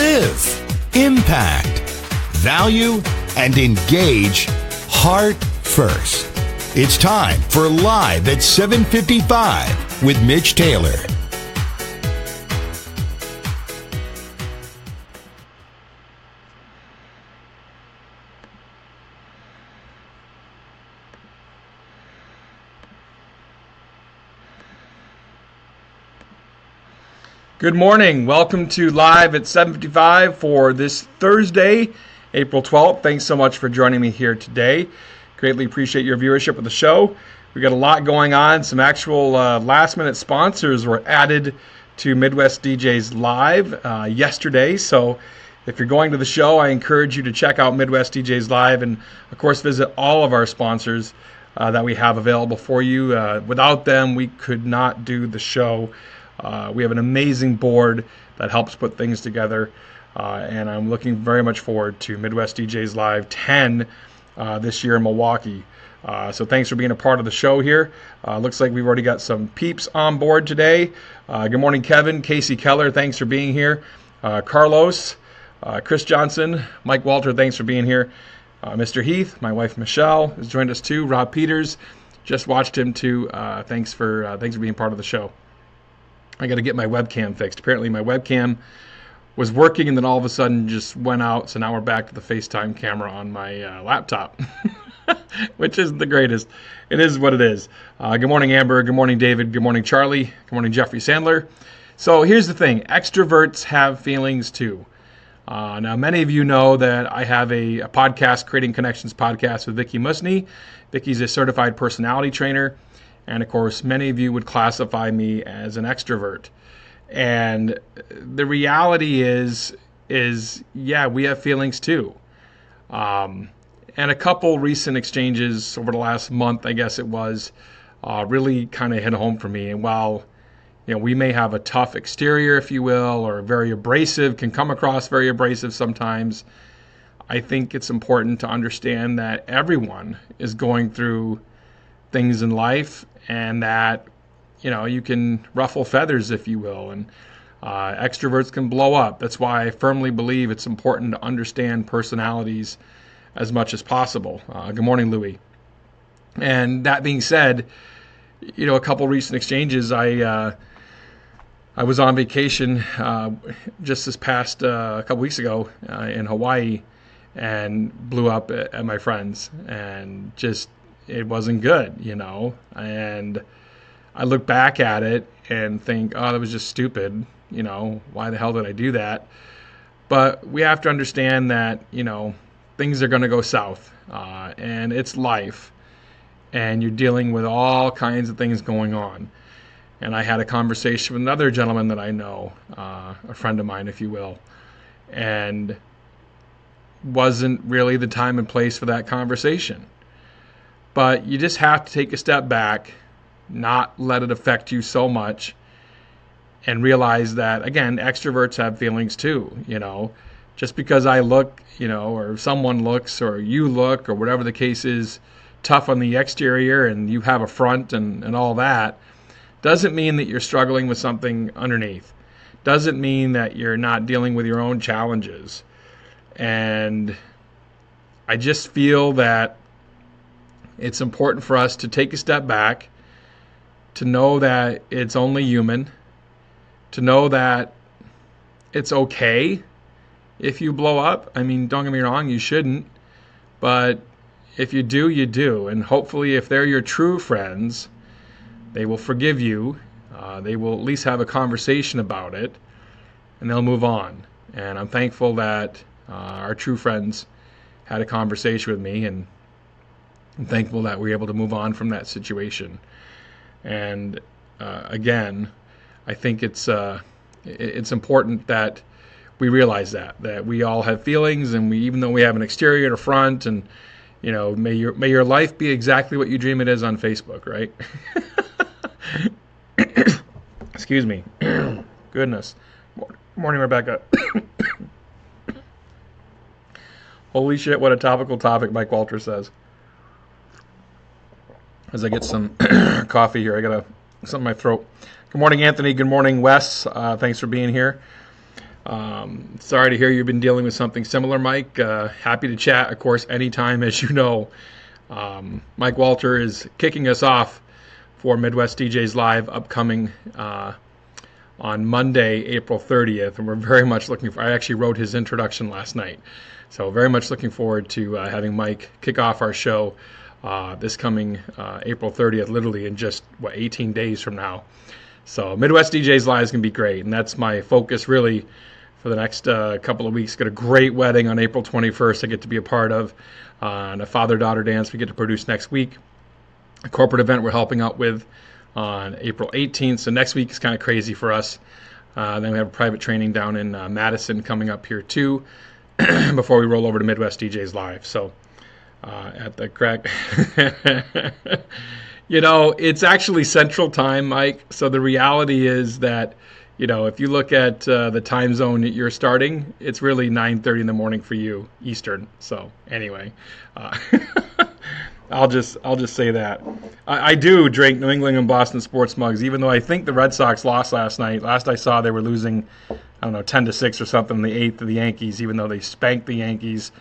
live, impact, value, and engage heart first. It's time for Live at 7:55 with Mitch Taylor. Good morning. Welcome to Live at 7:55 for this Thursday, April 12th. Thanks so much for joining me here today. Greatly appreciate your viewership of the show. We got a lot going on. Some actual last-minute sponsors were added to Midwest DJs Live yesterday. So if you're going to the show, I encourage you to check out Midwest DJs Live and, of course, visit all of our sponsors that we have available for you. Without them, we could not do the show. We have an amazing board that helps put things together, and I'm looking very much forward to Midwest DJs Live 10 this year in Milwaukee. So thanks for being a part of the show here. Looks like we've already got some peeps on board today. Good morning, Kevin. Casey Keller, thanks for being here. Carlos, Chris Johnson, Mike Walter, thanks for being here. Mr. Heath, my wife Michelle has joined us too. Rob Peters, just watched him too. Thanks for being part of the show. I got to get my webcam fixed. Apparently my webcam was working and then all of a sudden just went out. So now we're back to the FaceTime camera on my laptop, which isn't the greatest. It is what it is. Good morning, Amber. Good morning, David. Good morning, Charlie. Good morning, Jeffrey Sandler. So here's the thing. Extroverts have feelings too. Now, many of you know that I have a podcast, Creating Connections podcast with Vicki Musney. Vicki's a certified personality trainer. And, of course, many of you would classify me as an extrovert. And the reality is yeah, we have feelings too. And a couple recent exchanges over the last month, I guess it was, really kind of hit home for me. And while, we may have a tough exterior, if you will, or very abrasive, can come across very abrasive sometimes, I think it's important to understand that everyone is going through things in life, and that you can ruffle feathers, if you will, and extroverts can blow up. That's why I firmly believe it's important to understand personalities as much as possible. Good morning, Louie. And that being said, a couple recent exchanges. I was on vacation just this past a couple weeks ago in Hawaii, and blew up at my friends, and just it wasn't good, and I look back at it and think, oh, that was just stupid. Why the hell did I do that? But we have to understand that, things are going to go south, and it's life, and you're dealing with all kinds of things going on. And I had a conversation with another gentleman that I know, a friend of mine, if you will, and wasn't really the time and place for that conversation. But you just have to take a step back, not let it affect you so much, and realize that, again, extroverts have feelings too. Just because I look, or someone looks, or you look, or whatever the case is, tough on the exterior, and you have a front and all that, doesn't mean that you're struggling with something underneath. Doesn't mean that you're not dealing with your own challenges. And I just feel that it's important for us to take a step back, to know that it's only human, to know that it's okay if you blow up. I mean, don't get me wrong, you shouldn't. But if you do, you do. And hopefully if they're your true friends, they will forgive you. They will at least have a conversation about it, and they'll move on. And I'm thankful that our true friends had a conversation with me, and I'm thankful that we were able to move on from that situation. And again, I think it's important that we realize that we all have feelings, and even though we have an exterior and a front, and may your life be exactly what you dream it is on Facebook, right? Excuse me. Goodness. Morning, Rebecca. Holy shit, what a topical topic, Mike Walter says. As I get some coffee here, I got something in my throat. Good morning, Anthony. Good morning, Wes. Thanks for being here. Sorry to hear you've been dealing with something similar, Mike. Happy to chat, of course, anytime, as you know. Mike Walter is kicking us off for Midwest DJs Live upcoming on Monday, April 30th, and we're very much looking for. I actually wrote his introduction last night, so very much looking forward to having Mike kick off our show this coming April 30th, literally in just 18 days from now. So Midwest DJs Live is going to be great, and that's my focus really for the next couple of weeks. Got a great wedding on April 21st I get to be a part of, and a father-daughter dance we get to produce next week. A corporate event we're helping out with on April 18th. So next week is kind of crazy for us. Then we have a private training down in Madison coming up here too before we roll over to Midwest DJs Live. So at the crack, it's actually Central Time, Mike. So the reality is that, if you look at the time zone that you're starting, it's really 9:30 in the morning for you, Eastern. So anyway, I'll just say that. I do drink New England and Boston sports mugs, even though I think the Red Sox lost last night. Last I saw, they were losing, 10-6 or something in the eighth to the Yankees, even though they spanked the Yankees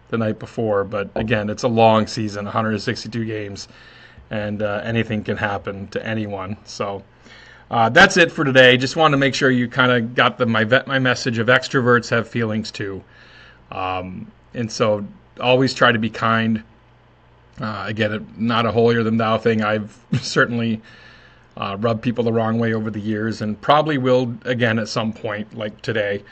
the night before. But again, it's a long season, 162 games, and anything can happen to anyone. So that's it for today. Just wanted to make sure you kind of got my message of extroverts have feelings too. And so always try to be kind. Again, not a holier-than-thou thing. I've certainly rubbed people the wrong way over the years and probably will again at some point, like today.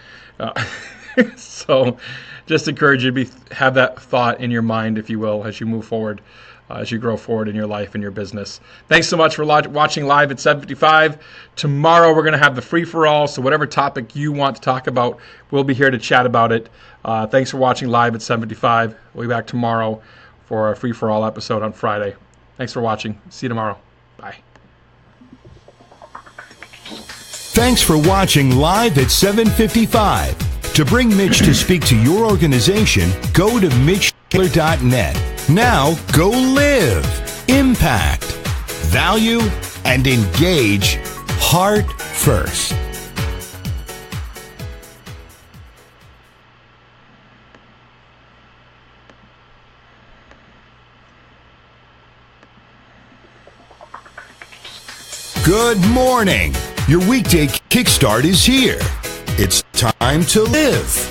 So just encourage you to have that thought in your mind, if you will, as you move forward, as you grow forward in your life and your business. Thanks so much for watching Live at 7:55. Tomorrow we're going to have the free-for-all, so whatever topic you want to talk about, we'll be here to chat about it. Thanks for watching Live at 7:55. We'll be back tomorrow for a free-for-all episode on Friday. Thanks for watching. See you tomorrow. Bye. Thanks for watching Live at 7:55. To bring Mitch to speak to your organization, go to mitchtaylor.net. Now go live, impact, value, and engage heart first. Good morning. Your weekday kickstart is here. It's time to live.